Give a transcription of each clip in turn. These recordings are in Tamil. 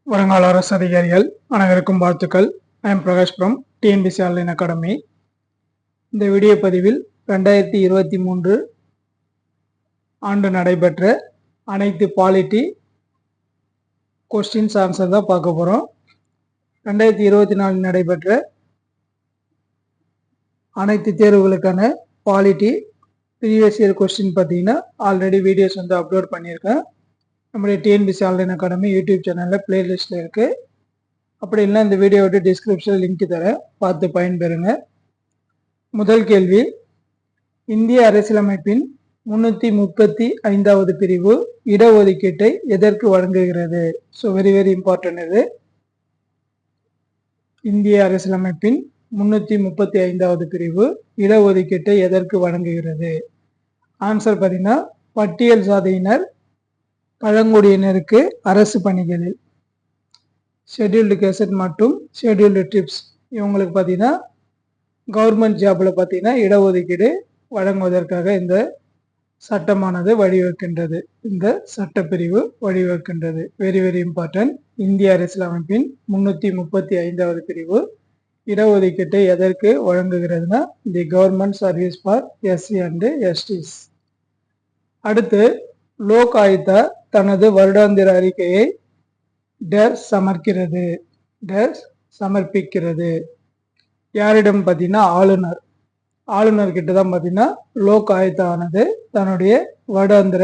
வருங்கால அரசு அதிகாரிகள் அனைவருக்கும் வாழ்த்துக்கள். I am Prakash from TNPSC online academy. இந்த வீடியோ பதிவில் 2023 ஆண்டு நடைபெற்ற அனைத்து பாலிட்டி கொஸ்டின்ஸ் ஆன்சர் தான் பார்க்க போகிறோம். 2024 நடைபெற்ற அனைத்து தேர்வுகளுக்கான பாலிட்டி ப்ரீவியஸ் இயர் கொஸ்டின் பார்த்தீங்கன்னா ஆல்ரெடி வீடியோஸ் அப்லோட் பண்ணியிருக்கேன். நம்முடைய டிஎன்பிசி ஆன்லைன் அகாடமி யூடியூப் சேனலில் பிளேலிஸ்ட்டில் இருக்குது. அப்படி இல்லைனா இந்த வீடியோவோட டிஸ்கிரிப்ஷனில் லிங்க் தரேன், பார்த்து பயன்பெறுங்க. முதல் கேள்வி, இந்திய அரசியலமைப்பின் 335வது பிரிவு இடஒதுக்கீட்டை எதற்கு வழங்குகிறது? ஸோ வெரி இம்பார்ட்டன்ட் இது. இந்திய அரசியலமைப்பின் 335வது பிரிவு இடஒதுக்கீட்டை எதற்கு வழங்குகிறது? ஆன்சர் பார்த்தீங்கன்னா பட்டியல் சாதியினர் பழங்குடியினருக்கு அரசு பணிகளில், ஷெட்யூல்டு கேசட் மற்றும் ஷெட்யூல்டு ட்ரிப்ஸ் இவங்களுக்கு பார்த்தீங்கன்னா கவர்மெண்ட் ஜாபில் பார்த்தீங்கன்னா இடஒதுக்கீடு வழங்குவதற்காக இந்த சட்டமானது வழிவகுக்கின்றது. இந்த சட்டப்பிரிவு வழிவகுக்கின்றது. Very important. இந்திய அரசியலமைப்பின் 335வது பிரிவு இடஒதுக்கீட்டை எதற்கு வழங்குகிறதுனா the government service for SC and STs. அடுத்து, லோக் ஆயுக்தா தனது வருடாந்திர அறிக்கையை சமர்ப்பிக்கிறது. யாரிடம் பார்த்தீங்கன்னா ஆளுநர் கிட்ட தான் பார்த்தீங்கன்னா லோக் ஆயுக்தா ஆனது தன்னுடைய வருடாந்திர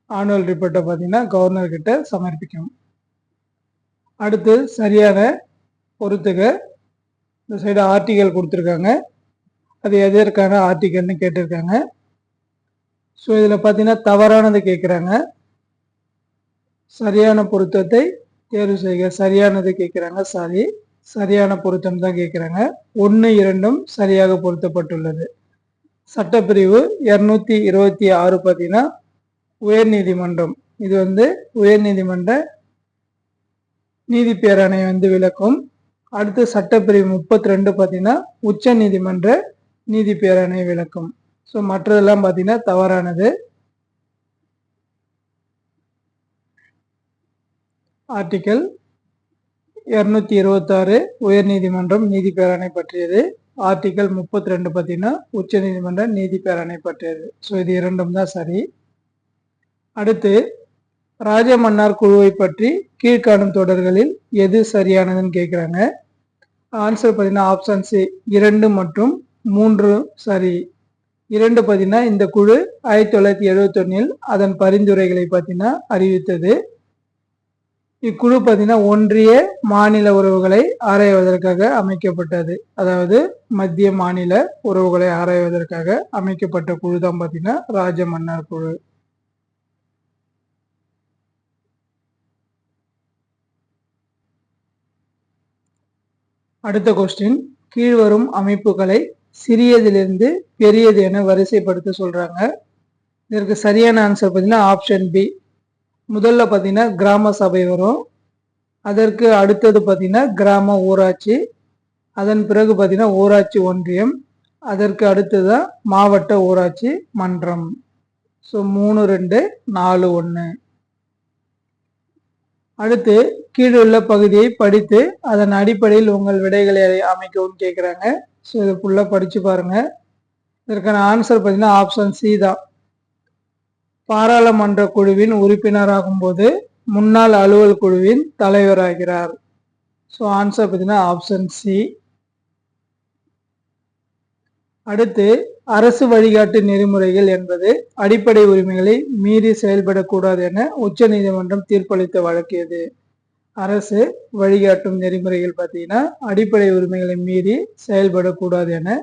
ஆனுவல் ரிப்போர்ட்டை பார்த்தீங்கன்னா கவர்னர் கிட்ட சமர்ப்பிக்கும். அடுத்து, சரியான பொறுத்துக. இந்த சைடு ஆர்டிகல் கொடுத்துருக்காங்க, அது எதற்கான ஆர்டிகல்னு கேட்டிருக்காங்க. ஸோ இதில் பார்த்தீங்கன்னா தவறானது கேட்குறாங்க. சரியான பொருத்தத்தை தேர்வு செய்க. சரியானது கேட்குறாங்க, சரியான பொருத்தம் தான் கேட்குறாங்க. 1, 2 சரியாக பொருத்தப்பட்டுள்ளது. சட்டப்பிரிவு 226 பார்த்தீங்கன்னா உயர்நீதிமன்றம், இது உயர்நீதிமன்ற நீதி பேராணை விளக்கும். அடுத்து சட்டப்பிரிவு 32 பார்த்தீங்கன்னா உச்ச நீதிமன்ற நீதி பேராணை விளக்கும். ஸோ மற்றதெல்லாம் பார்த்தீங்கன்னா தவறானது. ஆர்டிகல் 226 உயர்நீதிமன்றம் நீதி பேராணை பற்றியது. ஆர்டிகல் 32 பார்த்தீங்கன்னா உச்ச நீதிமன்ற நீதி பேராணை பற்றியது. ஸோ இது இரண்டும் தான் சரி. அடுத்து, ராஜமன்னார் குழுவை பற்றி கீழ்காணும் தொடர்களில் எது சரியானதுன்னு கேட்குறாங்க. ஆன்சர் பார்த்தீங்கன்னா ஆப்ஷன் சி 2 மற்றும் 3 சரி. 2 பார்த்தீங்கன்னா இந்த குழு 1971 அதன் பரிந்துரைகளை பார்த்தீங்கன்னா அறிவித்தது. இக்குழு பார்த்தீங்கன்னா ஒன்றிய மாநில உறவுகளை ஆராய்வதற்காக அமைக்கப்பட்டது. அதாவது மத்திய மாநில உறவுகளை ஆராய்வதற்காக அமைக்கப்பட்ட குழு தான் பார்த்தீங்கன்னா ராஜமன்னார் குழு. அடுத்த கொஸ்டின், கீழ்வரும் அமைப்புகளை சிறியதிலிருந்து பெரியது என வரிசைப்படுத்த சொல்றாங்க. இதற்கு சரியான ஆன்சர் பார்த்தீங்கன்னா ஆப்ஷன் பி. முதல்ல பார்த்தீங்கன்னா கிராம சபை வரும், அதற்கு அடுத்தது பார்த்தீங்கன்னா கிராம ஊராட்சி, அதன் பிறகு பார்த்தீங்கன்னா ஊராட்சி ஒன்றியம், அதற்கு அடுத்ததுதான் மாவட்ட ஊராட்சி மன்றம். ஸோ 3, 2, 4, 1. அடுத்து, கீழுள்ள பகுதியை படித்து அதன் அடிப்படையில் உங்கள் விடைகளை அமைக்கவும் கேட்குறாங்க. ஸோ இது ஃபுல்லாக படித்து பாருங்க. இதற்கான ஆன்சர் பார்த்தீங்கன்னா ஆப்ஷன் சி தான். பாராளுமன்ற குழுவின் உறுப்பினராகும் போது முன்னாள் அலுவல் குழுவின் தலைவராகிறார். ஸோ ஆன்சர் பார்த்தீங்கன்னா ஆப்ஷன் சி. அடுத்து, அரசு வழிகாட்டு நெறிமுறைகள் என்பது அடிப்படை உரிமைகளை மீறி செயல்படக்கூடாது என உச்ச நீதிமன்றம் தீர்ப்பளித்த வழக்கு எது? அரசு வழிகாட்டும் நெறிமுறைகள் பார்த்தீங்கன்னா அடிப்படை உரிமைகளை மீறி செயல்படக்கூடாது என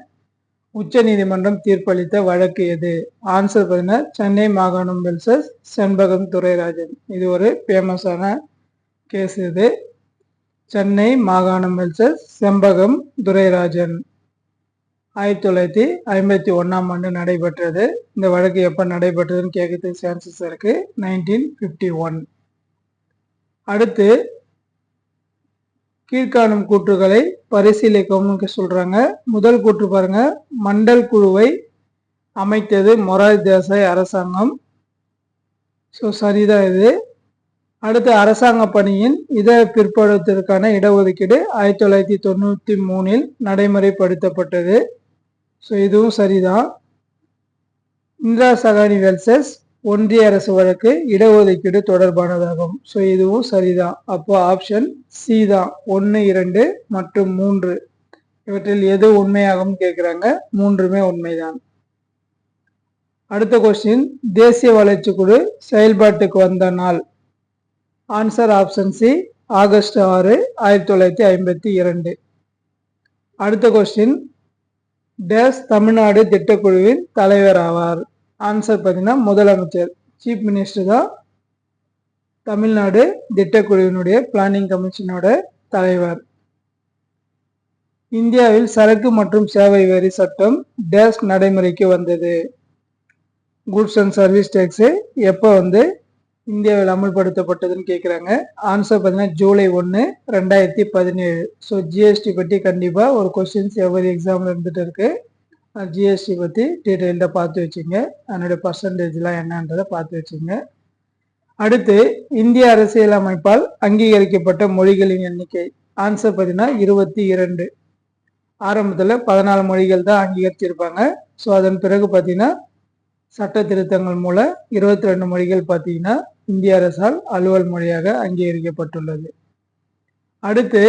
உச்ச நீதிமன்றம் தீர்ப்பளித்த வழக்கு எது? ஆன்சர் பார்த்தீங்கன்னா சென்னை மாகாணம் வெர்சஸ் செண்பகம் துரைராஜன். இது ஒரு ஃபேமஸான கேஸ். இது சென்னை மாகாணம் வெர்சஸ் செண்பகம் துரைராஜன் 1951 ஆண்டு நடைபெற்றது. இந்த வழக்கு எப்போ நடைபெற்றதுன்னு கேட்கறதுக்கு சான்சஸ் இருக்கு. 1951. அடுத்து, கீழ்காணும் கூற்றுகளை பரிசீலிக்கவும் சொல்றாங்க. முதல் கூற்று பாருங்க, மண்டல் குழுவை அமைத்தது மொரார்ஜி தேசாய் அரசாங்கம். ஸோ சரிதான் இது. அடுத்து அரசாங்க பணியின் இதர பிற்படுத்திற்கான இடஒதுக்கீடு 1993 நடைமுறைப்படுத்தப்பட்டது. ஸோ இதுவும் சரிதான். இந்திரா சகானி வெல்சஸ் ஒன்றிய அரசு வழக்கு இடஒதுக்கீடு தொடர்பானதாகும். ஸோ இதுவும் சரிதான். அப்போ ஆப்ஷன் சி தான். 1, 2 மற்றும் 3 இவற்றில் எது உண்மையாகும் கேட்குறாங்க. மூன்றுமே உண்மைதான். அடுத்த கொஸ்டின், தேசிய வளர்ச்சி குழு செயல்பாட்டுக்கு வந்த நாள். Answer option C, August 6, 1952. அடுத்த கொஸ்டின், டேஸ் தமிழ்நாடு திட்டக்குழுவின் தலைவர் ஆவார். ஆன்சர் பார்த்தீங்கன்னா முதலமைச்சர், சீஃப் மினிஸ்டர் தான் தமிழ்நாடு திட்டக்குழுவினுடைய பிளானிங் கமிஷனோட தலைவர். இந்தியாவில் சரக்கு மற்றும் சேவை வரி சட்டம் டேஸ் நடைமுறைக்கு வந்தது. குட்ஸ் அண்ட் சர்வீஸ் டேக்ஸ் எப்போ இந்தியாவில் அமல்படுத்தப்பட்டதுன்னு கேட்குறாங்க. ஆன்சர் பார்த்தீங்கன்னா ஜூலை 1, 2017. ஸோ ஜிஎஸ்டி பற்றி கண்டிப்பாக ஒரு கொஸ்டின்ஸ் எவ்வளவு எக்ஸாமில் இருந்துட்டு இருக்கு. ஜிஎஸ்டி பற்றி டீட்டெயில்டாக பார்த்து வச்சுங்க. அதனுடைய பர்சன்டேஜ்லாம் என்னன்றதை பார்த்து வச்சுங்க. அடுத்து, இந்திய அரசியலமைப்பால் அங்கீகரிக்கப்பட்ட மொழிகளின் எண்ணிக்கை. ஆன்சர் பார்த்தீங்கன்னா 22. ஆரம்பத்தில் 14 மொழிகள் தான் அங்கீகரிச்சிருப்பாங்க. ஸோ அதன் பிறகு பார்த்தீங்கன்னா சட்ட திருத்தங்கள் மூலம் 22 மொழிகள் பார்த்தீங்கன்னா இந்திய அரசால் அலுவல் மொழியாக அங்கீகரிக்கப்பட்டுள்ளது. அடுத்து,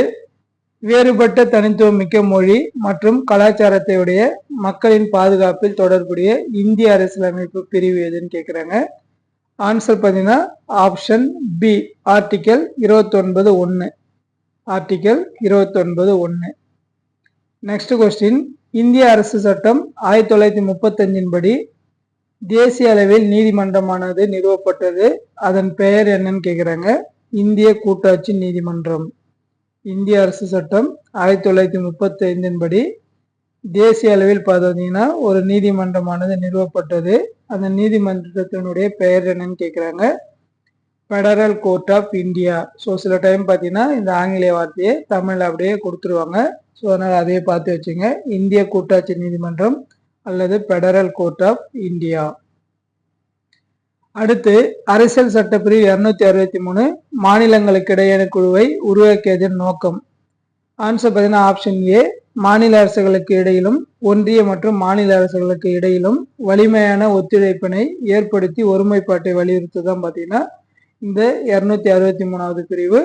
வேறுபட்ட தனித்துவமிக்க மொழி மற்றும் கலாச்சாரத்தை உடைய மக்களின் பாதுகாப்பில் தொடர்புடைய இந்திய அரசியலமைப்பு பிரிவு எதுன்னு கேட்குறாங்க. ஆன்சர் பார்த்தீங்கன்னா option B, article 29(1). Article 29(1). Next question, இந்திய அரசு சட்டம் 1935 படி தேசிய அளவில் நீதிமன்றமானது நிறுவப்பட்டது. அதன் பெயர் என்னன்னு கேட்குறாங்க. இந்திய கூட்டாட்சி நீதிமன்றம். இந்திய அரசு சட்டம் 1935 படி தேசிய அளவில் பார்த்தீங்கன்னா ஒரு நீதிமன்றமானது நிறுவப்பட்டது. அந்த நீதிமன்றத்தினுடைய பெயர் என்னன்னு கேட்குறாங்க. Federal court of India. So சில டைம் பார்த்தீங்கன்னா இந்த ஆங்கிலேய வார்த்தையை தமிழ் அப்படியே கொடுத்துருவாங்க. ஸோ அதனால் அதையே பார்த்து வச்சுங்க. இந்திய கூட்டாட்சி நீதிமன்றம் அல்லது ஃபெடரல் கோர்ட் ஆஃப் இந்தியா. அடுத்து, அரசியல் சட்டப்பிரிவு 263 மாநிலங்களுக்கு இடையேயான குழுவை உருவாக்கியதன் நோக்கம். ஆன்சர் பார்த்தீங்கன்னா ஆப்ஷன் ஏ, மாநில அரசுகளுக்கு இடையிலும் ஒன்றிய மற்றும் மாநில அரசுகளுக்கு இடையிலும் வலிமையான ஒத்துழைப்பினை ஏற்படுத்தி ஒருமைப்பாட்டை வலியுறுத்துதான் பார்த்தீங்கன்னா இந்த 263வது பிரிவு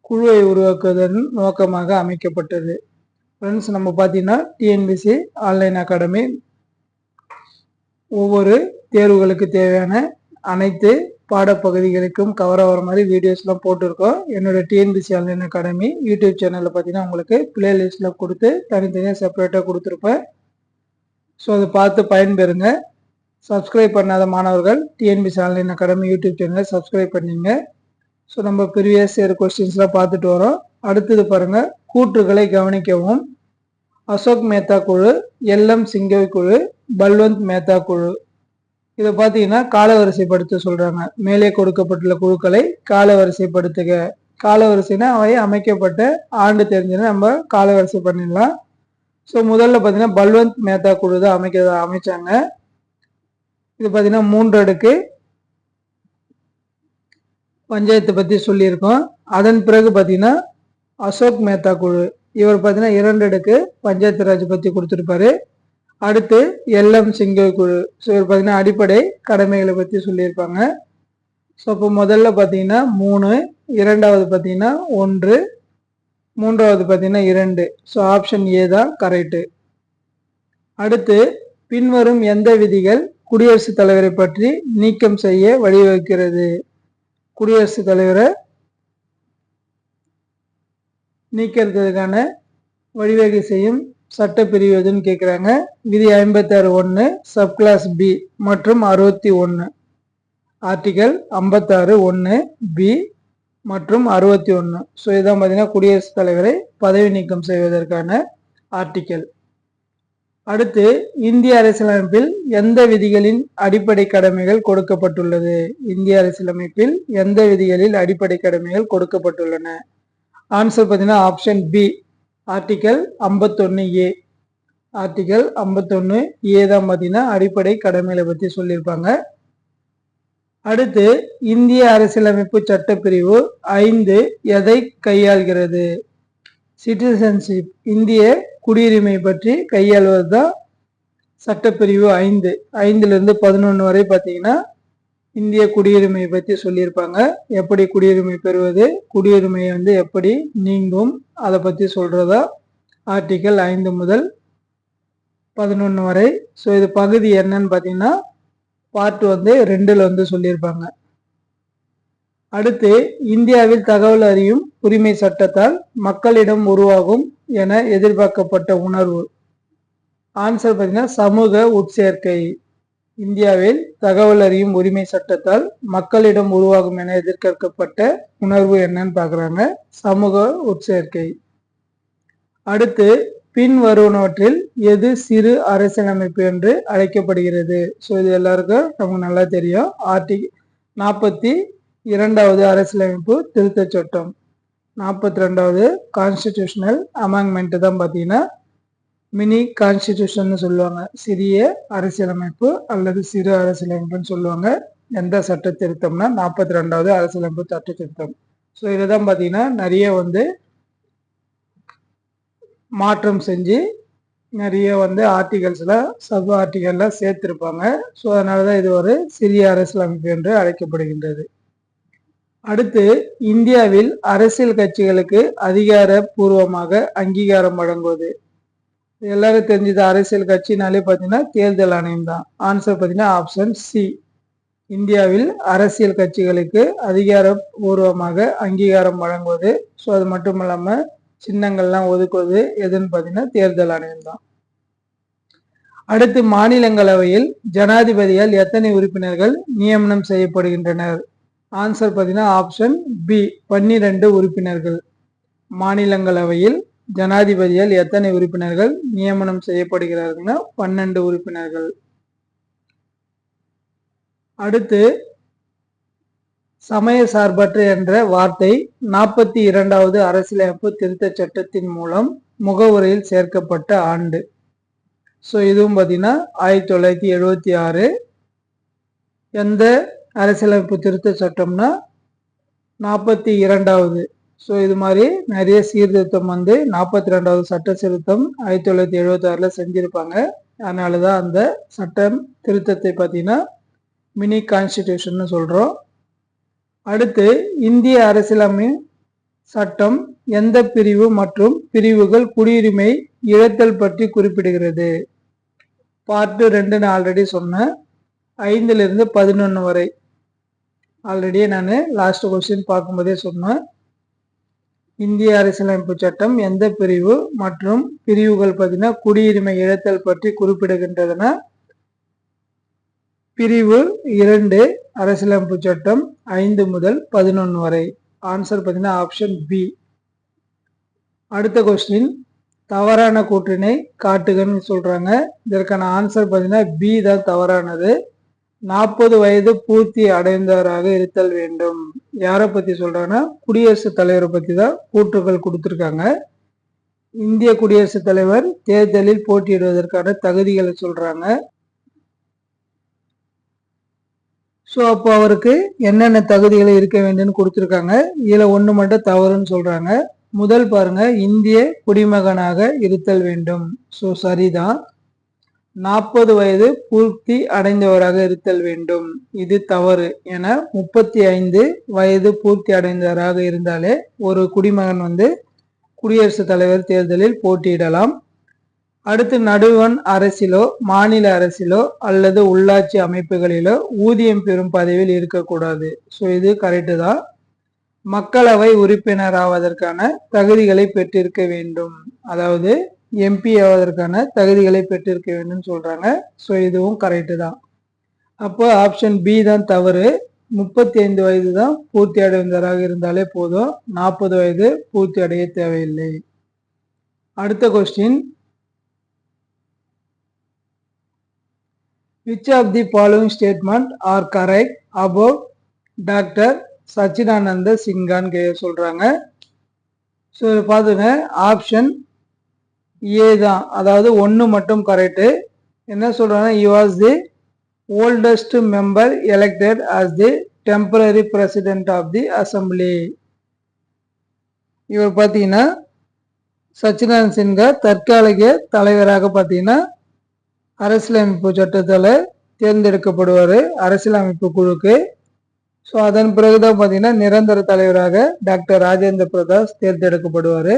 குழுவை உருவாக்குவதன் நோக்கமாக அமைக்கப்பட்டது. ஃப்ரெண்ட்ஸ், நம்ம பார்த்தீங்கன்னா டிஎன்பிசி ஆன்லைன் அகாடமி ஒவ்வொரு தேர்வுகளுக்கு தேவையான அனைத்து பாடப்பகுதிகளுக்கும் கவர் ஆகிற மாதிரி வீடியோஸ்லாம் போட்டிருக்கோம். என்னோட டிஎன்பிசி ஆன்லைன் அகாடமி யூடியூப் சேனலில் பார்த்தீங்கன்னா உங்களுக்கு பிளேலிஸ்டில் கொடுத்து தனித்தனியாக செப்பரேட்டாக கொடுத்துருப்பேன். ஸோ அதை பார்த்து பயன்பெறுங்க. சப்ஸ்கிரைப் பண்ணாத மாணவர்கள் டிஎன்பிசி ஆன்லைன் அகாடமி யூடியூப் சேனலை சப்ஸ்கிரைப் பண்ணிங்க. ஸோ நம்ம ப்ரீவியஸ் இயர் கொஸ்டின்ஸ்லாம் பார்த்துட்டு வரோம். அடுத்தது பாருங்க, கூற்றுகளை கவனிக்கவும். அசோக் மேத்தா குழு, எல்எம் சிங்கவி குழு, பல்வந்த் மேத்தா குழு. இதை பார்த்தீங்கன்னா காலவரிசைப்படுத்த சொல்றாங்க. மேலே கொடுக்கப்பட்டுள்ள குழுக்களை காலவரிசைப்படுத்துக. காலவரிசைனா அவை அமைக்கப்பட்ட ஆண்டு தெரிஞ்சுன்னா நம்ம காலவரிசை பண்ணிடலாம். ஸோ முதல்ல பார்த்தீங்கன்னா பல்வந்த் மேத்தா குழு தான் அமைச்சாங்க. இது பார்த்தீங்கன்னா 3 அடுக்கு பஞ்சாயத்தை பற்றி சொல்லியிருக்கோம். அதன் பிறகு பார்த்தீங்கன்னா அசோக் மேத்தா குழு, இவர் பார்த்தீங்கன்னா 2 அடுக்கு பஞ்சாயத்து ராஜ் பற்றி கொடுத்துருப்பாரு. அடுத்து எல்எம் சிங்கவி குழு, ஸோ இவர் பார்த்தீங்கன்னா அடிப்படை கடமைகளை பற்றி சொல்லியிருப்பாங்க. ஸோ இப்போ முதல்ல பார்த்தீங்கன்னா 3, இரண்டாவது பார்த்தீங்கன்னா 1, மூன்றாவது பார்த்தீங்கன்னா 2. ஸோ ஆப்ஷன் ஏ தான் கரெக்டு. அடுத்து, பின்வரும் எந்த விதிகள் குடியரசுத் தலைவரை பற்றி நீக்கம் செய்ய வழிவகுக்கிறது? குடியரசுத் தலைவரை நீக்கிறதுக்கான வழிவகை செய்யும் சட்டப்பிரிவு எதுன்னு கேட்குறாங்க. விதி 56(1) சப்கிளாஸ் பி மற்றும் 61. ஆர்டிகல் 56(1) பி மற்றும் 61. ஸோ இதான் பார்த்தீங்கன்னா குடியரசுத் தலைவரை பதவி நீக்கம் செய்வதற்கான ஆர்டிகல். அடுத்து, இந்திய அரசியலமைப்பில் எந்த விதிகளின் அடிப்படை கடமைகள் கொடுக்கப்பட்டுள்ளது? இந்திய அரசியலமைப்பில் எந்த விதிகளில் அடிப்படை கடமைகள் கொடுக்கப்பட்டுள்ளன? ஆன்சர் பார்த்தீங்கன்னா option B, article 51(a). Article 51(a) தான் பார்த்தீங்கன்னா அடிப்படை கடமைகளை பற்றி சொல்லியிருப்பாங்க. அடுத்து இந்திய அரசியலமைப்பு சட்டப்பிரிவு 5 எதை கையாள்கிறது? சிட்டிசன்ஷிப், இந்திய குடியுரிமை பற்றி கையாள்வதுதான் சட்டப்பிரிவு 5. 5லிருந்து 11 வரை பார்த்தீங்கன்னா இந்திய குடியுரிமை பற்றி சொல்லியிருப்பாங்க. எப்படி குடியுரிமை பெறுவது, குடியுரிமை எப்படி நீங்கும், அதை பற்றி சொல்றதா ஆர்டிக்கல் 5 முதல் 11 வரை. ஸோ இது பகுதி என்னன்னு பார்த்தீங்கன்னா பார்ட் 2ல் சொல்லியிருப்பாங்க. அடுத்து இந்தியாவில் தகவல் அறியும் உரிமை சட்டத்தால் மக்களிடம் உருவாகும் என எதிர்பார்க்கப்பட்ட உணர்வு. ஆன்சர் பார்த்தீங்கன்னா சமூக உட்சேர்க்கை. இந்தியாவில் தகவல் அறியும் உரிமை சட்டத்தால் மக்களிடம் உருவாகும் என எதிர்பார்க்கப்பட்ட உணர்வு என்னன்னு பார்க்குறாங்க, சமூக உட்சேர்க்கை. அடுத்து பின் வருவனவற்றில் எது சிறு அரசியலமைப்பு என்று அழைக்கப்படுகிறது? ஸோ இது எல்லாருக்கும் நமக்கு நல்லா தெரியும். ஆர்டிகல் 42வது அரசியலமைப்பு திருத்த சட்டம், 42வது கான்ஸ்டிடியூஷனல் அமெண்ட்மெண்ட் தான் பார்த்தீங்கன்னா மினி கான்ஸ்டிடியூஷன் சொல்லுவாங்க. சிறிய அரசியலமைப்பு அல்லது சிறு அரசியலமைப்புன்னு சொல்லுவாங்க. எந்த சட்ட திருத்தம்னா 42வது அரசியலமைப்பு சட்ட திருத்தம். ஸோ இதுதான் பார்த்தீங்கன்னா நிறைய மாற்றம் செஞ்சு நிறைய ஆர்டிகல்ஸ்ல சப் ஆர்டிகல்ல சேர்த்திருப்பாங்க. ஸோ அதனாலதான் இது ஒரு சிறிய அரசியலமைப்பு என்று அழைக்கப்படுகின்றது. அடுத்து இந்தியாவில் அரசியல் கட்சிகளுக்கு அதிகாரப்பூர்வமாக அங்கீகாரம் வழங்குவது. எல்லாரும் தெரிஞ்சது, அரசியல் கட்சினாலே பார்த்தீங்கன்னா தேர்தல் ஆணையம் தான். ஆன்சர் பார்த்தீங்கன்னா ஆப்ஷன் சி. இந்தியாவில் அரசியல் கட்சிகளுக்கு அதிகாரப்பூர்வமாக அங்கீகாரம் வழங்குவது. ஸோ அது மட்டும் இல்லாம சின்னங்கள்லாம் ஒதுக்குவது எதுன்னு பார்த்தீங்கன்னா தேர்தல் ஆணையம் தான். அடுத்து மாநிலங்களவையில் ஜனாதிபதியால் எத்தனை உறுப்பினர்கள் நியமனம் செய்யப்படுகின்றனர்? ஆன்சர் பார்த்தீங்கன்னா ஆப்ஷன் பி, 12 உறுப்பினர்கள். மாநிலங்களவையில் ஜனாதிபதியால் எத்தனை உறுப்பினர்கள் நியமனம் செய்யப்படுகிறார்கள்னா 12 உறுப்பினர்கள். அடுத்து சமய சார்பற்ற என்ற வார்த்தை 42வது அரசியலமைப்பு திருத்த சட்டத்தின் மூலம் முகவுரையில் சேர்க்கப்பட்ட ஆண்டு. ஸோ இதுவும் பார்த்தீங்கன்னா 1976. எந்த அரசியலமைப்பு திருத்த சட்டம்னா 42வது. ஸோ இது மாதிரி நிறைய சீர்திருத்தம் 42வது சட்ட திருத்தம் 1976ல் செஞ்சிருப்பாங்க. அதனால தான் அந்த சட்டம் திருத்தத்தை பார்த்தீங்கன்னா மினி கான்ஸ்டிடியூஷன் சொல்றோம். அடுத்து இந்திய அரசியலமைப்பு சட்டம் எந்த பிரிவு மற்றும் பிரிவுகள் குடியுரிமை இழத்தல் பற்றி குறிப்பிடுகிறது? பார்ட் 2 ஆல்ரெடி சொன்னேன். 5லிருந்து 11 வரை ஆல்ரெடியே நான் லாஸ்ட் கொஸ்டின் பார்க்கும்போதே சொன்னேன். இந்திய அரசியலமைப்பு சட்டம் எந்த பிரிவு மற்றும் பிரிவுகள் பார்த்தீங்கன்னா குடியுரிமை இழத்தல் பற்றி குறிப்பிடுகின்றதுன்னா பிரிவு 2 அரசியலமைப்பு சட்டம் 5 முதல் 11 வரை. ஆன்சர் பார்த்தீங்கன்னா ஆப்ஷன் பி. அடுத்த கொஸ்டின் தவறான கூற்றினை காட்டுகன்னு சொல்றாங்க. இதற்கான ஆன்சர் பார்த்தீங்கன்னா பி தான் தவறானது. 40 வயது பூர்த்தி அடைந்தவராக இருத்தல் வேண்டும். யாரை பத்தி சொல்றாங்கன்னா குடியரசுத் தலைவரை பத்தி தான் கூற்றுகள் கொடுத்திருக்காங்க. இந்திய குடியரசுத் தலைவர் தேர்தலில் போட்டியிடுவதற்கான தகுதிகளை சொல்றாங்க. ஸோ அப்போ அவருக்கு என்னென்ன தகுதிகள் இருக்க வேண்டும்னு கொடுத்துருக்காங்க. இதுல ஒன்று மட்டும் தவறுன்னு சொல்றாங்க. முதல் பாருங்க, இந்திய குடிமகனாக இருத்தல் வேண்டும். ஸோ சரிதான். 40 வயது பூர்த்தி அடைந்தவராக இருத்தல் வேண்டும், இது தவறு. ஏன்னா 35 வயது பூர்த்தி அடைந்தவராக இருந்தாலே ஒரு குடிமகன் குடியரசுத் தலைவர் தேர்தலில் போட்டியிடலாம். அடுத்து நடுவண் அரசிலோ மாநில அரசிலோ அல்லது உள்ளாட்சி அமைப்புகளிலோ ஊதியம் பெறும் பதவியில் இருக்கக்கூடாது. ஸோ இது கரெக்டு தான். மக்களவை உறுப்பினர் ஆவதற்கான தகுதிகளை பெற்றிருக்க வேண்டும், அதாவது எம்பி ஆவதற்கான தகுதிகளை பெற்றிருக்க வேண்டும் சொல்றாங்க. ஸோ இதுவும் கரெக்டு தான். அப்போ ஆப்ஷன் பி தான் தவறு. 35 வயது தான் பூர்த்தி அடைந்தவராக இருந்தாலே போதும், 40 வயது பூர்த்தி அடைய தேவையில்லை. அடுத்த question, which of the following statement are correct about doctor Sachchidananda சிங்கான்னு சொல்றாங்க. ஸோ பார்த்துங்க, ஆப்ஷன் ஏ தான், அதாவது 1 மட்டும் கரெக்டு. என்ன சொல்றாங்க, he was the oldest member elected as the temporary president of the assembly. இவர் பார்த்தீங்கன்னா சச்சிதானந்த் சின்ஹா தற்காலிக தலைவராக பார்த்தீங்கன்னா அரசியலமைப்பு சட்டத்தால் தேர்ந்தெடுக்கப்படுவார் அரசியலமைப்பு குழுக்கு. ஸோ அதன் பிறகுதான் பார்த்தீங்கன்னா நிரந்தர தலைவராக டாக்டர் ராஜேந்திர பிரசாத் தேர்ந்தெடுக்கப்படுவார்.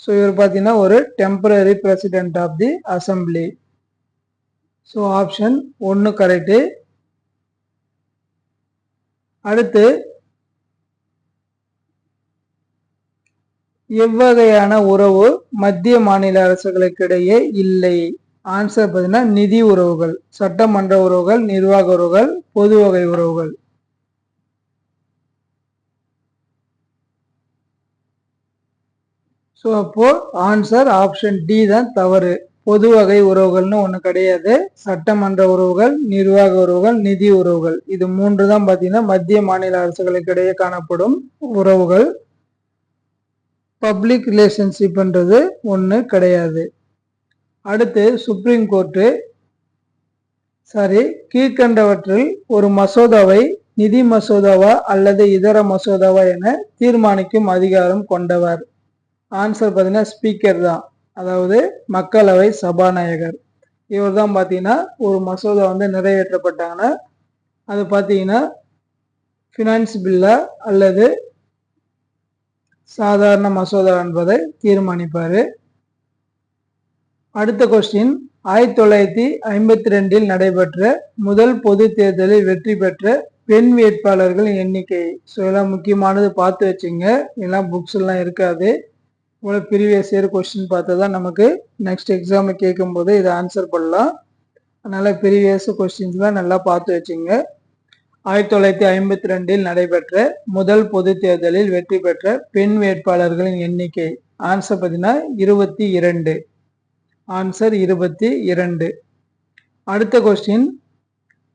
ஸோ இவர் பார்த்தீங்கன்னா ஒரு temporary president of the assembly. So option 1 correct. அடுத்து எவ்வகையான உறவு மத்திய மாநில அரசுகளுக்கிடையே இல்லை? ஆன்சர் பார்த்தீங்கன்னா நிதி உறவுகள், சட்டமன்ற உறவுகள், நிர்வாக உறவுகள், பொது வகை உறவுகள். ஸோ அப்போ ஆன்சர் ஆப்ஷன் டி தான் தவறு. பொது வகை உறவுகள்னு ஒன்று கிடையாது. சட்டமன்ற உறவுகள், நிர்வாக உறவுகள், நிதி உறவுகள், இது 3 தான் பார்த்தீங்கன்னா மத்திய மாநில அரசுகளுக்கிடையே காணப்படும் உறவுகள். பப்ளிக் ரிலேஷன்ஷிப்ன்றது ஒன்று கிடையாது. அடுத்து சுப்ரீம் கோர்ட்டு கீழ்கண்டவற்றில் ஒரு மசோதாவை நிதி மசோதாவா அல்லது இதர மசோதாவா என தீர்மானிக்கும் அதிகாரம் கொண்டவர். ஆன்சர் பார்த்தீங்கன்னா ஸ்பீக்கர் தான், அதாவது மக்களவை சபாநாயகர். இவர் தான் பார்த்தீங்கன்னா ஒரு மசோதா நிறைவேற்றப்பட்டாங்கன்னா அது பார்த்தீங்கன்னா ஃபினான்ஸ் பில்லா அல்லது சாதாரண மசோதா என்பதை தீர்மானிப்பார். அடுத்த கொஸ்டின், 1952 நடைபெற்ற முதல் பொது தேர்தலில் வெற்றி பெற்ற பெண் வேட்பாளர்கள் எண்ணிக்கை. ஸோ இதெல்லாம் முக்கியமானது, பார்த்து வச்சுங்க. இதெல்லாம் புக்ஸ் எல்லாம் இருக்காது. இவ்வளோ ப்ரீவியஸ் இயர் கொஸ்டின் பார்த்தா தான் நமக்கு நெக்ஸ்ட் எக்ஸாமில் கேட்கும்போது இதை ஆன்சர் பண்ணலாம். அதனால் ப்ரீவியஸ் கொஸ்டின்ஸ்லாம் நல்லா பார்த்து வச்சுங்க. 1952 நடைபெற்ற முதல் பொது தேர்தலில் வெற்றி பெற்ற பெண் வேட்பாளர்களின் எண்ணிக்கை. ஆன்சர் பார்த்தீங்கன்னா 22. ஆன்சர் 22. அடுத்த கொஸ்டின்,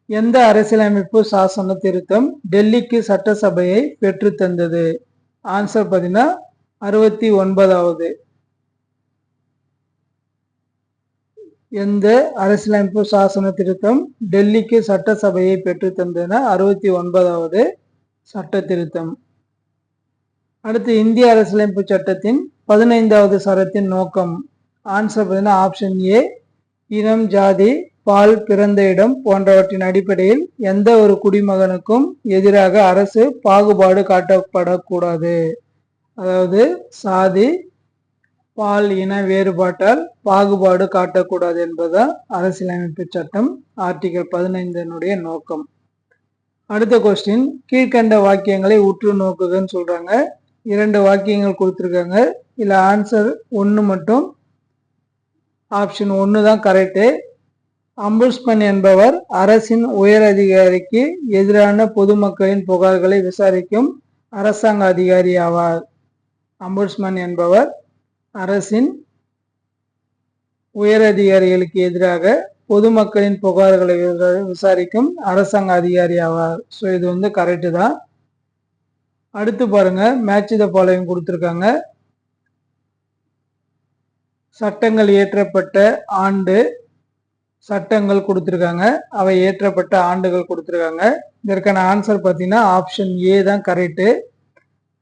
எந்த அரசியலமைப்பு சாசன திருத்தம் டெல்லிக்கு சட்டசபையை பெற்று தந்தது? ஆன்சர் பார்த்தீங்கன்னா 69வது. எந்த அரசியலமைப்பு சாசன திருத்தம் டெல்லிக்கு சட்டசபையை பெற்று தந்ததுன்னா 69வது சட்ட திருத்தம். அடுத்து இந்திய அரசியலமைப்பு சட்டத்தின் 15வது சரத்தின் நோக்கம். ஆன்சர் பார்த்தீங்கன்னா ஆப்ஷன் ஏ, இனம், ஜாதி, பால், பிறந்த இடம் போன்றவற்றின் அடிப்படையில் எந்த ஒரு குடிமகனுக்கும் எதிராக அரசு பாகுபாடு காட்டப்படக்கூடாது. அதாவது சாதி, பால், இன வேறுபாட்டால் பாகுபாடு காட்டக்கூடாது என்பதுதான் அரசியலமைப்பு சட்டம் ஆர்டிகல் 15 நோக்கம். அடுத்த கொஸ்டின், கீழ்கண்ட வாக்கியங்களை உற்று நோக்குகன்னு சொல்றாங்க. 2 வாக்கியங்கள் கொடுத்துருக்காங்க. இதுல ஆன்சர் 1 மட்டும், ஆப்ஷன் 1 தான் கரெக்டு. அம்புட்ஸ்மன் என்பவர் அரசின் உயர் அதிகாரிக்கு எதிரான பொதுமக்களின் புகார்களை விசாரிக்கும் அரசாங்க அதிகாரி ஆவார். அம்புட்ஸ்மன் என்பவர் அரசின் உயர் அதிகாரிகளுக்கு எதிராக பொதுமக்களின் புகார்களை விசாரிக்கும் அரசாங்க அதிகாரி ஆவார். ஸோ இது கரெக்டு தான். அடுத்து பாருங்க, மேட்ச் த ஃபாலோயிங் கொடுத்துருக்காங்க. சட்டங்கள் இயற்றப்பட்ட ஆண்டு, சட்டங்கள் கொடுத்துருக்காங்க, அவை இயற்றப்பட்ட ஆண்டுகள் கொடுத்துருக்காங்க. இதற்கான ஆன்சர் பார்த்தீங்கன்னா ஆப்ஷன் ஏ தான் கரெக்டு.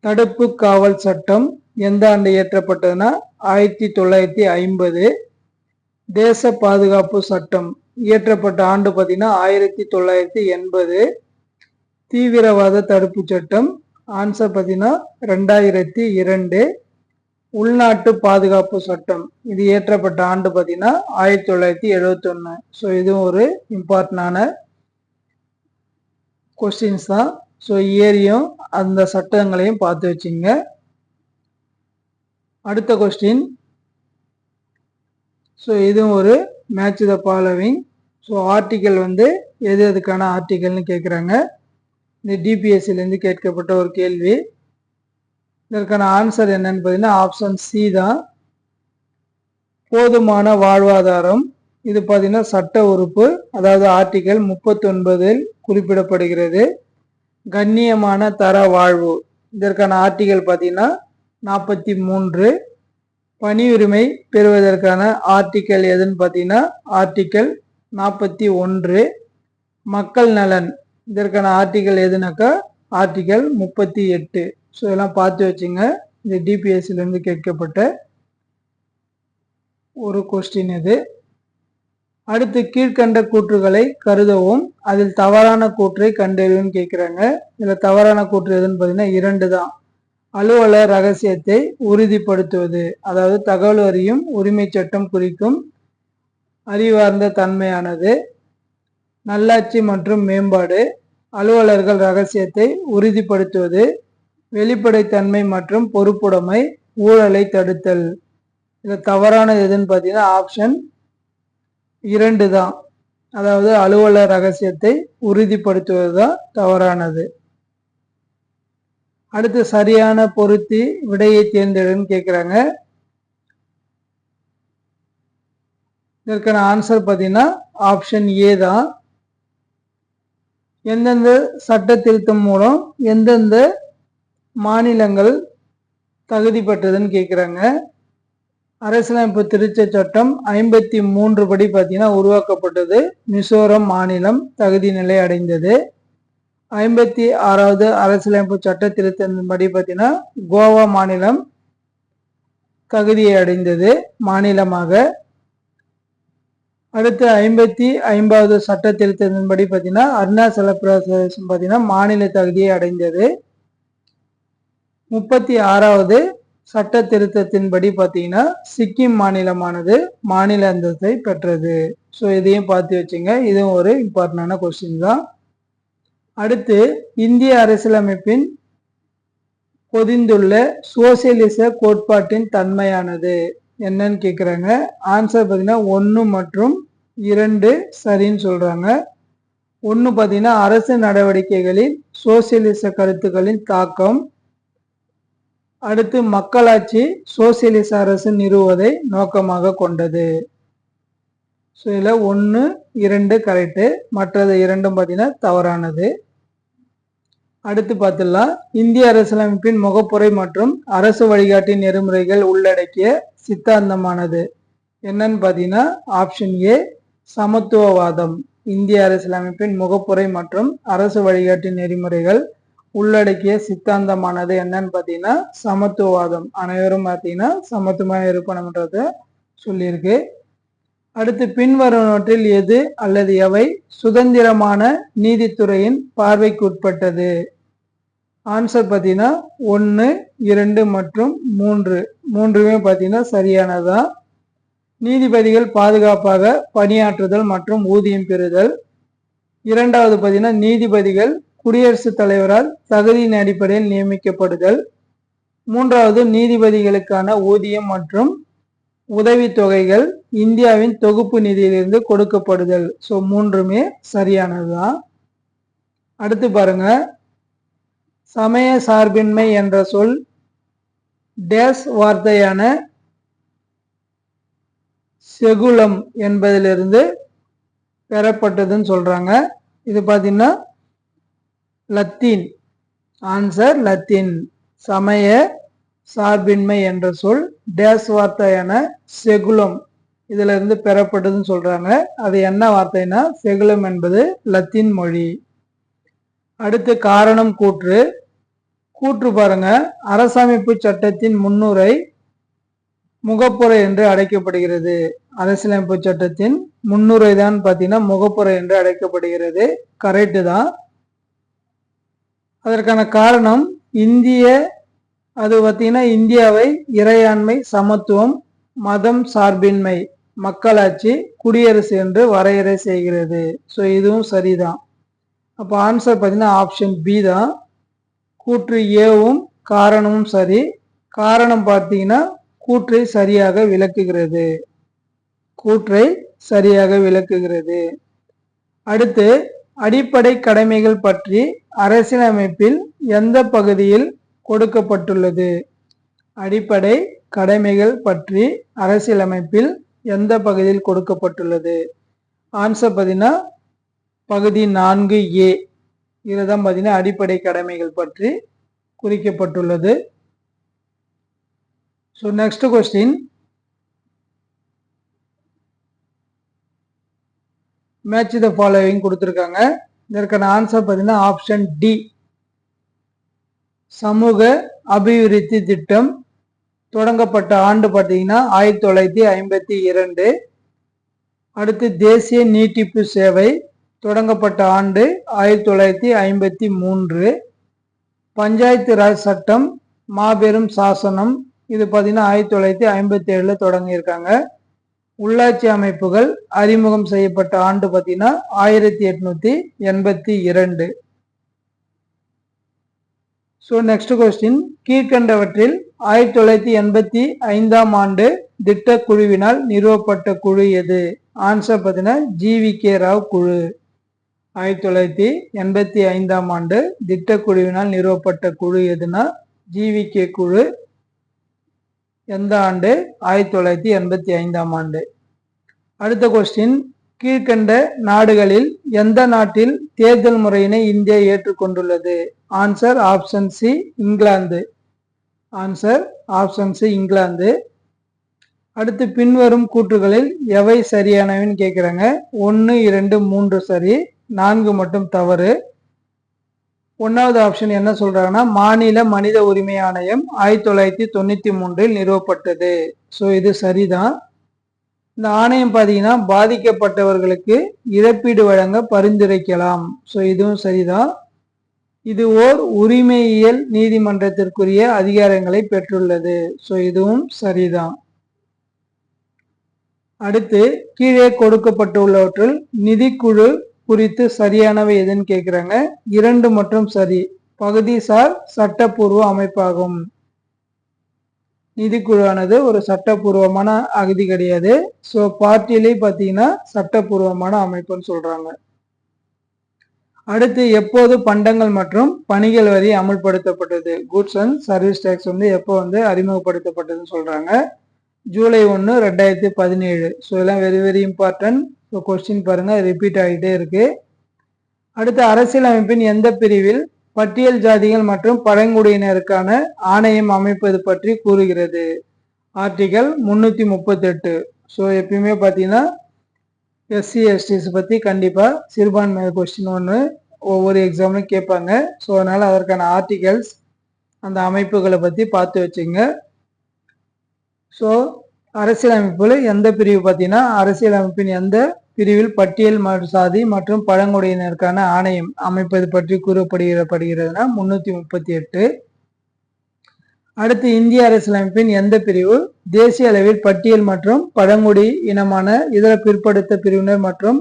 தடுப்பு காவல் சட்டம் எந்த ஆண்டு இயற்றப்பட்டதுன்னா 1950. தேச பாதுகாப்பு சட்டம் இயற்றப்பட்ட ஆண்டு பார்த்தீங்கன்னா 1980. தீவிரவாத தடுப்பு சட்டம் ஆன்சர் பார்த்தீங்கன்னா 2002. உள்நாட்டு பாதுகாப்பு சட்டம் இது இயற்றப்பட்ட ஆண்டு பார்த்தீங்கன்னா 1971. ஸோ இதுவும் ஒரு இம்பார்ட்டன்டான கொஸ்டின்ஸ் தான். ஸோ இயரையும் அந்த சட்டங்களையும் பார்த்து வச்சுங்க. அடுத்த கொஸ்டின், ஸோ இதுவும் ஒரு match the following. So article எது எதுக்கான ஆர்டிக்கல்னு கேட்குறாங்க. இந்த டிபிஎஸ்சிலேருந்து கேட்கப்பட்ட ஒரு கேள்வி. இதற்கான ஆன்சர் என்னன்னு பார்த்தீங்கன்னா ஆப்ஷன் சி தான். போதுமான வாழ்வாதாரம் இது பார்த்தீங்கன்னா சட்ட உறுப்பு, அதாவது ஆர்டிக்கல் 39 குறிப்பிடப்படுகிறது. கண்ணியமான தர வாழ்வு இதற்கான ஆர்டிக்கல் பார்த்தீங்கன்னா 43. பணி உரிமை பெறுவதற்கான ஆர்டிக்கல் எதுன்னு பார்த்தீங்கன்னா ஆர்டிக்கல் 41. மக்கள் நலன், இதற்கான ஆர்டிகல் எதுனாக்கா ஆர்டிகல் 38. ஸோ இதெல்லாம் பார்த்து வச்சுங்க. இது டிபிஎஸ்சிலிருந்து கேட்கப்பட்ட ஒரு கொஸ்டின் இது. அடுத்து கீழ்கண்ட கூற்றுகளை கருதவும் அதில் தவறான கூற்றை கண்டறியும் கேட்கிறாங்க. இதுல தவறான கூற்று எதுன்னு பார்த்தீங்கன்னா 2 தான். அலுவலர் ரகசியத்தை உறுதிப்படுத்துவது, அதாவது தகவல் அறியும் உரிமை சட்டம் குறிக்கும் அறிவார்ந்த தன்மையானது. நல்லாட்சி மற்றும் மேம்பாடு, அலுவலர்கள் ரகசியத்தை உறுதிப்படுத்துவது, வெளிப்படைத்தன்மை மற்றும் பொறுப்புடைமை, ஊழலை தடுத்தல். இது தவறானது எதுன்னு பார்த்தீங்கன்னா ஆப்ஷன் 2 தான். அதாவது அலுவலர் ரகசியத்தை உறுதிப்படுத்துவது தான் தவறானது. அடுத்து சரியான பொருத்தி விடையை தேர்ந்தெடுன்னு கேட்கிறாங்க. இதற்கான ஆன்சர் பார்த்தீங்கன்னா ஆப்ஷன் ஏ தான். எந்தெந்த சட்ட திருத்தம் மூலம் எந்தெந்த மாநிலங்கள் தகுதி பெற்றதுன்னு கேட்குறாங்க. அரசியலமைப்பு திருத்த சட்டம் 53 படி பார்த்தீங்கன்னா உருவாக்கப்பட்டது. மிசோரம் மாநிலம் தகுதி நிலை அடைந்தது. 56வது அரசியலமைப்பு சட்ட திருத்தத்தின்படி பார்த்தீங்கன்னா கோவா மாநிலம் தகுதியை அடைந்தது மாநிலமாக. அடுத்து 55வது சட்ட திருத்தத்தின்படி பார்த்தீங்கன்னா அருணாச்சல பிரதேசம் பார்த்தீங்கன்னா மாநில தகுதியை அடைந்தது. 36வது சட்ட திருத்தத்தின்படி பார்த்தீங்கன்னா சிக்கிம் மாநிலமானது மாநில அந்தஸ்தை பெற்றது. ஸோ இதையும் பார்த்து வச்சுங்க. இதுவும் ஒரு இம்பார்ட்டன்டான கொஸ்டின் தான். அடுத்து இந்திய அரசியலமைப்பின் பொதிந்துள்ள சோசியலிச கோட்பாட்டின் தன்மையானது என்னன்னு கேட்குறாங்க. ஆன்சர் பார்த்தீங்கன்னா 1 மற்றும் 2 சரின்னு சொல்றாங்க. 1 பார்த்தீங்கன்னா அரசு நடவடிக்கைகளில் சோசியலிச கருத்துக்களின் தாக்கம். அடுத்து மக்களாட்சி சோசியலிச அரசு நிறுவுவதை நோக்கமாக கொண்டது. ஸோ இதில் 1, 2 கரெக்டு, மற்றது 2ம் பார்த்தீங்கன்னா தவறானது. அடுத்து பார்த்துடலாம். இந்திய அரசியலமைப்பின் முகப்புரை மற்றும் அரசு வழிகாட்டி நெறிமுறைகள் உள்ளடக்கிய சித்தாந்தமானது என்னன்னு பார்த்தீங்கன்னா ஆப்ஷன் ஏ சமத்துவவாதம். இந்திய அரசியலமைப்பின் முகப்புரை மற்றும் அரசு வழிகாட்டி நெறிமுறைகள் உள்ளடக்கிய சித்தாந்தமானது என்னன்னு பார்த்தீங்கன்னா சமத்துவவாதம். அனைவரும் பார்த்தீங்கன்னா சமத்துவமாக இருக்கணும்ன்றத சொல்லியிருக்கு. அடுத்து பின்வருவனவற்றில் எது அல்லது எவை சுதந்திரமான நீதித்துறையின் பார்வைக்குட்பட்டது? ஆன்சர் பார்த்தீங்கன்னா 1, 2 மற்றும் 3 மூன்றுமே பார்த்தீங்கன்னா சரியானதான். நீதிபதிகள் பாதுகாப்பாக பணியாற்றுதல் மற்றும் ஊதியம் பெறுதல். 2வது பார்த்தீங்கன்னா நீதிபதிகள் குடியரசுத் தலைவரால் தகுதியின் அடிப்படையில் நியமிக்கப்படுதல். 3வது நீதிபதிகளுக்கான ஊதியம் மற்றும் உதவித்தொகைகள் இந்தியாவின் தொகுப்பு நிதியிலிருந்து கொடுக்கப்படுதல். ஸோ மூன்றுமே சரியானதுதான். அடுத்து பாருங்க, சமய சார்பின்மை என்ற சொல் டேஸ் வார்த்தையான செகுலம் என்பதிலிருந்து பெறப்பட்டதுன்னு சொல்றாங்க. இது பார்த்தீங்கன்னா லத்தீன். Answer Latin. சமய சார்பின்மை என்ற சொல் டேஸ் வார்த்தையான செகுலம் இதுல இருந்து பெறப்பட்டதுன்னு சொல்றாங்க. அது என்ன வார்த்தைனா செகுலம் என்பது லத்தீன் மொழி. அடுத்து காரணம் கூற்று. கூற்று பாருங்க, அரசமைப்பு சட்டத்தின் முன்னுரை முகப்புரை என்று அழைக்கப்படுகிறது. அரசியலமைப்பு சட்டத்தின் முன்னுரை தான் பார்த்தீங்கன்னா முகப்புரை என்று அழைக்கப்படுகிறது. கரெக்டு தான். அதற்கான காரணம் அது பார்த்தீங்கன்னா இந்தியாவை இறையாண்மை, சமத்துவம், மதம் சார்பின்மை, மக்களாட்சி, குடியரசு என்று வரையறை செய்கிறது. ஸோ இதுவும் சரிதான். அப்போ ஆன்சர் பார்த்தீங்கன்னா ஆப்ஷன் பி தான். கூற்று ஏவும் காரணமும் சரி. காரணம் பார்த்தீங்கன்னா கூற்றை சரியாக விளக்குகிறது. கூற்றை சரியாக விளக்குகிறது. அடுத்து அடிப்படை கடமைகள் பற்றி அரசியலமைப்பில் எந்த பகுதியில் கொடுக்கப்பட்டுள்ளது? அடிப்படை கடமைகள் பற்றி அரசியலமைப்பில் எந்த பகுதியில் கொடுக்கப்பட்டுள்ளது? ஆன்சர் பார்த்தீங்கன்னா பகுதி 4A. இதுதான் பார்த்தீங்கன்னா அடிப்படை கடமைகள் பற்றி குறிக்கப்பட்டுள்ளது. So next question, match the following கொடுத்துருக்காங்க. இதற்கான ஆன்சர் பார்த்தீங்கன்னா ஆப்ஷன் டி, சமூக அபிவிருத்தி திட்டம் தொடங்கப்பட்ட ஆண்டு பார்த்தீங்கன்னா 1952. அடுத்து தேசிய நீட்டிப்பு சேவை தொடங்கப்பட்ட ஆண்டு 1953. பஞ்சாயத்து ராஜ் சட்டம் மாபெரும் சாசனம் இது பார்த்தீங்கன்னா 1957 தொடங்கியிருக்காங்க. உள்ளாட்சி அமைப்புகள் அறிமுகம் செய்யப்பட்ட ஆண்டு பார்த்தீங்கன்னா 1882. ஸோ நெக்ஸ்ட் கொஸ்டின், கீழ்கண்டவற்றில் 1985 ஆண்டு திட்டக்குழுவினால் நிறுவப்பட்ட குழு எது? ஆன்சர் பார்த்தீங்கன்னா GVK ராவ் குழு. 1985 ஆண்டு திட்டக்குழுவினால் நிறுவப்பட்ட குழு எதுனா GVK குழு. எந்த ஆண்டு? 1985 ஆண்டு. அடுத்த கொஸ்டின், கீழ்கண்ட நாடுகளில் எந்த நாட்டில் தேர்தல் முறையினை இந்தியா ஏற்றுக்கொண்டுள்ளது? Answer option C, England. Answer option C, England. அடுத்து பின்வரும் கூற்றுகளில் எவை சரியானவைன்னு கேட்குறாங்க. 1, 2, 3 சரி, 4 மட்டும் தவறு. 1வது ஆப்ஷன் என்ன சொல்றாங்கன்னா, மாநில மனித உரிமை ஆணையம் 1993 நிறுவப்பட்டது. ஸோ இது சரிதான். இந்த ஆணையம் பார்த்தீங்கன்னா பாதிக்கப்பட்டவர்களுக்கு இழப்பீடு வழங்க பரிந்துரைக்கலாம். ஸோ இதுவும் சரிதான். இது ஓர் உரிமையியல் நீதிமன்றத்திற்குரிய அதிகாரங்களை பெற்றுள்ளது. ஸோ இதுவும் சரிதான். அடுத்து கீழே கொடுக்கப்பட்டுள்ளவற்றில் நிதிக்குழு குறித்து சரியானவை எதுன்னு கேட்குறாங்க. 2 மற்றும் சரி. பகுதிசார் சட்டப்பூர்வ அமைப்பாகும். நிதிக்குழுவானது ஒரு சட்டப்பூர்வமான அகதி கிடையாது. ஸோ பார்ட்டியிலே பார்த்தீங்கன்னா சட்டப்பூர்வமான அமைப்புன்னு சொல்றாங்க. அடுத்து எப்போது பண்டங்கள் மற்றும் பணிகள் வரி அமுல்படுத்தப்பட்டது? குட்ஸ் அண்ட் சர்வீஸ் டேக்ஸ் எப்போ அறிமுகப்படுத்தப்பட்டதுன்னு சொல்றாங்க. ஜூலை 1, 2017. ஸோ இதெல்லாம் very very important. So question பாருங்க, ரிப்பீட் ஆகிட்டே இருக்கு. அடுத்து அரசியலமைப்பின் எந்த பிரிவில் பட்டியல் ஜாதிகள் மற்றும் பழங்குடியினருக்கான ஆணையம் அமைப்பது பற்றி கூறுகிறது? ஆர்டிகல் 338. ஸோ எப்பயுமே பார்த்தீங்கன்னா SC STs பற்றி கண்டிப்பாக சிறுபான்மை கொஸ்டின் ஒன்று ஒவ்வொரு எக்ஸாம்லையும் கேட்பாங்க. ஸோ அதனால் அதற்கான ஆர்டிகல்ஸ் அந்த அமைப்புகளை பற்றி பார்த்து வச்சுங்க. ஸோ அரசியலமைப்பில் எந்த பிரிவு பார்த்தீங்கன்னா, அரசியலமைப்பின் எந்த பிரிவில் பட்டியல் சாதி மற்றும் பழங்குடியினருக்கான ஆணையம் அமைப்பது பற்றி கூறப்படுகிறதுனா 338. அடுத்து இந்திய அரசியலமைப்பின் எந்த பிரிவு தேசிய அளவில் பட்டியல் மற்றும் பழங்குடி இனமான இதர பிற்படுத்த பிரிவினர் மற்றும்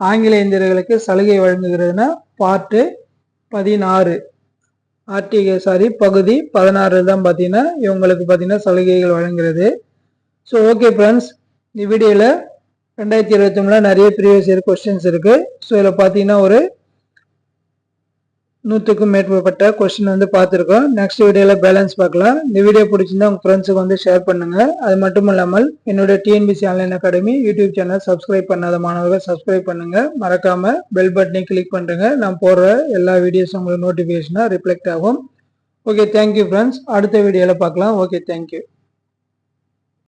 ஆங்கில இந்தியர்களுக்கு சலுகை வழங்குகிறதுனா பார்ட் 16. பகுதி 16 தான் பார்த்தீங்கன்னா இவங்களுக்கு பார்த்தீங்கன்னா சலுகைகள் வழங்குகிறது. ஸோ ஓகே ஃப்ரெண்ட்ஸ், இந்த வீடியோவில் 2023 நிறைய ப்ரீவியஸ் இயர் கொஸ்டின்ஸ் இருக்கு. ஸோ இதில் பார்த்தீங்கன்னா ஒரு 100க்கும் மேற்பட்ட கொஸ்டின் பார்த்துருக்கோம். நெக்ஸ்ட் வீடியோவில் பேலன்ஸ் பார்க்கலாம். இந்த வீடியோ பிடிச்சிருந்தா உங்கள் ஃப்ரெண்ட்ஸுக்கு ஷேர் பண்ணுங்க. அது மட்டும் இல்லாமல் என்னுடைய TNPSC online academy YouTube channel subscribe பண்ணாத மாணவர்கள் சப்ஸ்கிரைப் பண்ணுங்க. மறக்காம பெல் பட்டனை கிளிக் பண்ணுங்க. நான் போடுற எல்லா வீடியோஸும் உங்களுக்கு நோட்டிஃபிகேஷனாக ரிஃப்ளெக்ட் ஆகும். Okay, thank you friends. அடுத்த வீடியோவில் பார்க்கலாம். Okay, thank you.